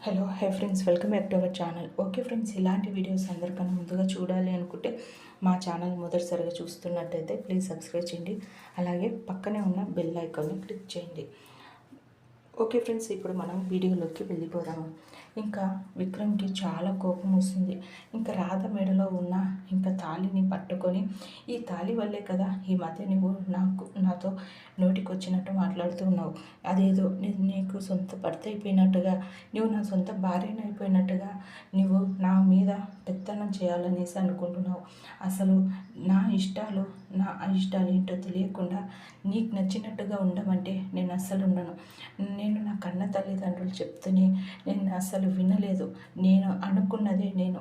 Hello friends, welcome back to our channel. Okay friends, ఇలాంటి videos అందరికన్నా ముందుగా చూడాలి అనుకుంటే మా ఛానల్ మొదటిసారిగా చూస్తున్నట్టయితే ప్లీజ్ సబ్స్క్రైబ్ చేయండి. అలాగే పక్కనే ఉన్న బెల్ ఐకాన్ని క్లిక్ చేయండి. ఓకే ఫ్రెండ్స్, ఇప్పుడు మనం వీడియోలోకి వెళ్ళిపోదాము. ఇంకా విక్రమ్కి చాలా కోపం వస్తుంది. ఇంకా రాధ మెడలో ఉన్న ఇంకా తాళిని పట్టుకొని, ఈ తాళి వల్లే కదా ఈ మధ్య నువ్వు నాతో నోటికొచ్చినట్టు మాట్లాడుతూ ఉన్నావు. అదేదో నీకు సొంత భర్త అయిపోయినట్టుగా, నువ్వు నా సొంత భార్యని అయిపోయినట్టుగా నువ్వు నా మీద పెత్తనం చేయాలనేసి అనుకుంటున్నావు. అసలు నా ఇష్టాలు ఏంటో తెలియకుండా నీకు నచ్చినట్టుగా ఉండమంటే నేను అస్సలు ఉండను. నేను నా కన్న తల్లిదండ్రులు చెప్తూనే నేను అస్సలు వినలేదు. నేను అనుకున్నదే నేను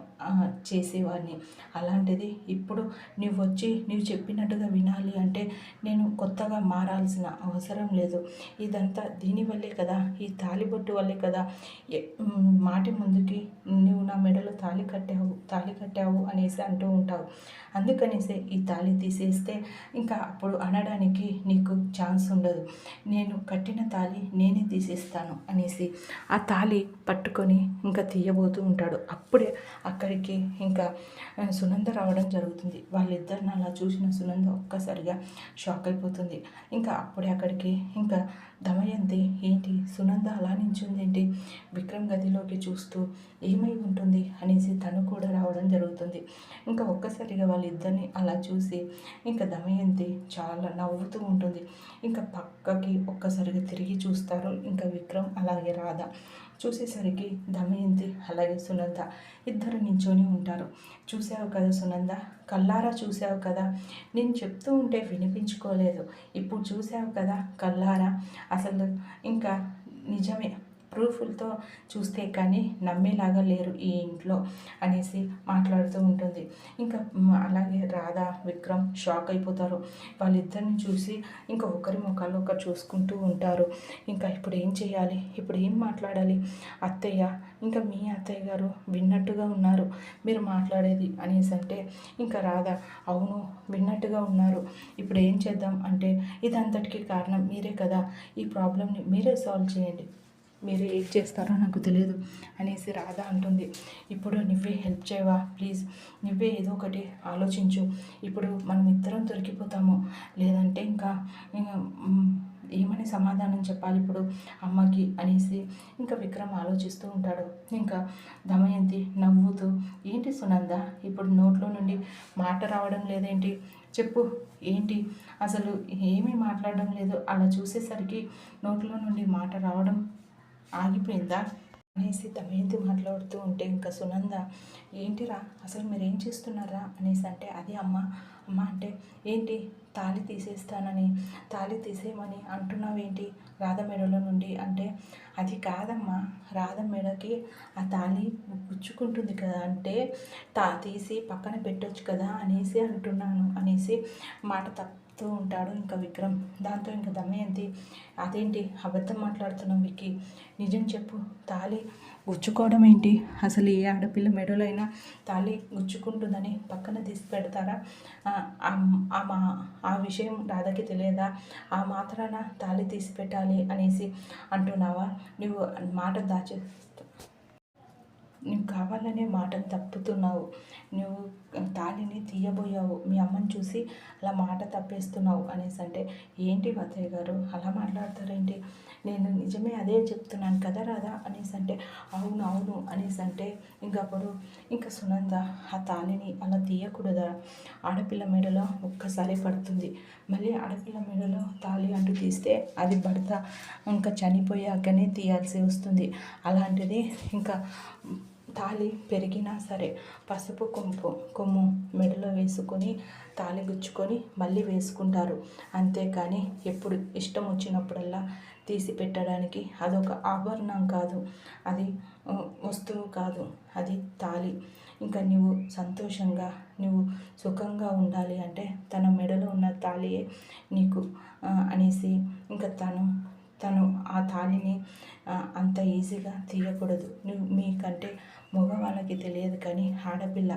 చేసేవాడిని. అలాంటిది ఇప్పుడు నువ్వు చెప్పినట్టుగా వినాలి అంటే నేను కొత్తగా మారాల్సిన అవసరం లేదు. ఇదంతా దీనివల్లే కదా, ఈ తాళిబొట్టు వల్లే కదా మాటి ముందుకి నువ్వు నా మెడలో తాళి కట్టావు అనేసి అంటూ ఉంటావు. అందుకనేసే ఈ తాళి తీసేస్తే ఇంకా అప్పుడు అనడానికి నీకు ఛాన్స్ ఉండదు. నేను కట్టిన తాళి నేనే తీసేస్తాను అనేసి ఆ తాళి పట్టుకొని ఇంకా తీయబోతూ ఉంటాడు. అప్పుడే అక్కడికి ఇంకా సునంద రావడం జరుగుతుంది. వాళ్ళిద్దరిని అలా చూసిన సునంద ఒక్కసారిగా షాక్ అయిపోతుంది. ఇంకా అప్పుడే అక్కడికి ఇంకా దమయంతి, ఏంటి సునంద అలా నించుంది ఏంటి, విక్రమ్ గదిలోకి చూస్తూ ఏమై ఉంటుంది అనేసి తను కూడా రావడం జరుగుతుంది. ఇంకా ఒక్కసారిగా వాళ్ళిద్దరిని అలా చూసి ఇంకా దమయంతి చాలా నవ్వుతూ ఉంటుంది. ఇంకా పక్కకి ఒక్కసారిగా తిరిగి చూస్తారు ఇంకా విక్రమ్ అలాగే రాధ. చూసేసరికి దమయంతి అలాగే సునంద ఇద్దరు నించొని ఉంటారు. చూసావు కదా సునంద, కల్లారా చూసావు కదా, నేను చెప్తూ ఉంటే వినిపించుకోలేదు. ఇప్పుడు చూసావు కదా కల్లారా, అసలు ఇంకా నిజమే, ప్రూఫ్లతో చూస్తే కానీ నమ్మేలాగా లేరు ఈ ఇంట్లో అనేసి మాట్లాడుతూ ఉంటుంది. ఇంకా అలాగే రాధా విక్రమ్ షాక్ అయిపోతారు. వాళ్ళిద్దరిని చూసి ఇంకా ఒకరి ముఖాలు ఒకరు చూసుకుంటూ ఉంటారు. ఇంకా ఇప్పుడు ఏం చేయాలి, ఇప్పుడు ఏం మాట్లాడాలి, అత్తయ్య ఇంకా మీ అత్తయ్య గారు విన్నట్టుగా ఉన్నారు మీరు మాట్లాడేది అనేసి అంటే ఇంకా రాధా, అవును విన్నట్టుగా ఉన్నారు, ఇప్పుడు ఏం చేద్దాం అంటే ఇదంతటికీ కారణం మీరే కదా, ఈ ప్రాబ్లమ్ని మీరే సాల్వ్ చేయండి, మీరు ఏం చేస్తారో నాకు తెలియదు అనేసి రాధ అంటుంది. ఇప్పుడు నువ్వే హెల్ప్ చేయవా ప్లీజ్, నువ్వే ఏదో ఒకటి ఆలోచించు, ఇప్పుడు మనం ఇద్దరం దొరికిపోతాము, లేదంటే ఇంకా ఏమని సమాధానం చెప్పాలి ఇప్పుడు అమ్మకి అనేసి ఇంకా విక్రమ్ ఆలోచిస్తూ ఉంటాడు. ఇంకా దమయంతి నవ్వుతూ, ఏంటి సునంద ఇప్పుడు నోట్లో నుండి మాట రావడం లేదేంటి, చెప్పు ఏంటి, అసలు ఏమీ మాట్లాడడం లేదు, అలా చూసేసరికి నోట్లో నుండి మాట రావడం ఆగిపోయిందా అనేసి దమయంతి మాట్లాడుతూ ఉంటే ఇంకా సునంద, ఏంటిరా అసలు మీరేం చేస్తున్నారా అనేసి అంటే, అది అమ్మ అంటే ఏంటి, తాళి తీసేయమని అంటున్నావేంటి రాధ మెడలో నుండి అంటే, అది కాదమ్మా, రాధ మెడకి ఆ తాళి గుచ్చుకుంటుంది కదా అంటే తీసి పక్కన పెట్టొచ్చు కదా అనేసి అంటున్నాను అనేసి మాట తప్పుతూ ఉంటాడు ఇంకా విక్రమ్. దాంతో ఇంకా దమయంతి, అదేంటి అబద్ధం మాట్లాడుతున్నావు విక్కీ, నిజం చెప్పు, తాళి గుచ్చుకోవడం ఏంటి, అసలు ఏ ఆడపిల్ల మెడలో అయినా తాళి గుచ్చుకుంటుందని పక్కన తీసి పెడతారా, ఆ విషయం రాధకి తెలియదా, ఆ మాత్రాన తాళి తీసి పెట్టాలి అనేసి అంటున్నావా, నువ్వు మాట నువ్వు కావాలనే మాటను తప్పుతున్నావు, నువ్వు తాళిని తీయబోయావు, మీ అమ్మని చూసి అలా మాట తప్పేస్తున్నావు అనేసి అంటే, ఏంటి అత్తయ్య గారు అలా మాట్లాడతారేంటి, నేను నిజమే అదే చెప్తున్నాను కదా రాదా అనేసి అంటే, అవును అవును అనేసి అంటే ఇంకప్పుడు ఇంకా సునంద, ఆ తాళిని అలా తీయకూడదా, ఆడపిల్ల మెడలో ఒక్కసారి పడుతుంది, మళ్ళీ ఆడపిల్ల మెడలో తాళి అంటూ తీస్తే అది భర్త ఇంకా చనిపోయాకనే తీయాల్సి వస్తుంది. అలాంటిది ఇంకా తాళి పెరిగినా సరే పసుపు కొమ్ము మెడలో వేసుకొని తాళి గుచ్చుకొని మళ్ళీ వేసుకుంటారు. అంతేకాని ఎప్పుడు ఇష్టం వచ్చినప్పుడల్లా తీసి పెట్టడానికి అదొక ఆభరణం కాదు, అది వస్తువు కాదు, అది తాళి. ఇంకా నువ్వు సంతోషంగా నువ్వు సుఖంగా ఉండాలి అంటే తన మెడలో ఉన్న తాళియే నీకు అనేసి ఇంకా తను తను ఆ తాళిని అంత ఈజీగా తీయకూడదు. మీకంటే మగవాళ్ళకి తెలియదు కానీ ఆడపిల్ల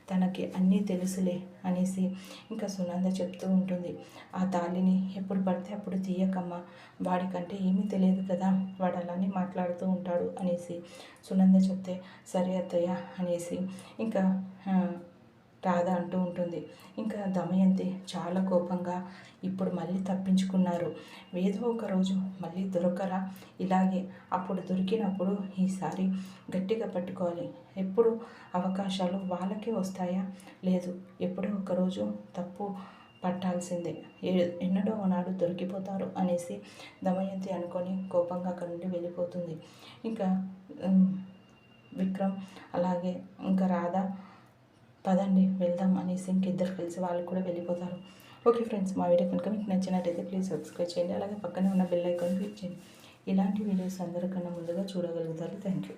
తనకి అన్నీ తెలుసులే అనేసి ఇంకా సునంద చెప్తూ ఉంటుంది. ఆ తాళిని ఎప్పుడు పడితే అప్పుడు తీయకమ్మా, వాడికంటే ఏమీ తెలియదు కదా, వాడు అలానే మాట్లాడుతూ ఉంటాడు అనేసి సునంద చెప్తే సరే అత్తయ్య అనేసి ఇంకా రాధ అంటూ ఉంటుంది. ఇంకా దమయంతి చాలా కోపంగా ఇప్పుడు మళ్ళీ తప్పించుకున్నారు, ఏదో ఒక రోజు మళ్ళీ దొరకరా, ఇలాగే అప్పుడు దొరికినప్పుడు ఈసారి గట్టిగా పట్టుకోవాలి, ఎప్పుడు అవకాశాలు వాళ్ళకే వస్తాయా, లేదు ఎప్పుడో ఒకరోజు తప్పు పట్టాల్సిందే, ఎన్నడో నాడు దొరికిపోతారు అనేసి దమయంతి అనుకొని కోపంగా అక్కడి నుండి వెళ్ళిపోతుంది. ఇంకా విక్రమ్ అలాగే ఇంకా రాధ పదండి వెళ్దాం అనేసి ఇంకిద్దరు కలిసి వాళ్ళు కూడా వెళ్ళిపోతారు. ఓకే ఫ్రెండ్స్, మా వీడియో కనుక మీకు నచ్చినట్టయితే ప్లీజ్ సబ్స్క్రైబ్ చేయండి. అలాగే పక్కనే ఉన్న బెల్ ఐకాన్ క్లిక్ చేయండి. ఇలాంటి వీడియోస్ అందరికన్నా ముందుగా చూడగలుగుతారు. Thank you.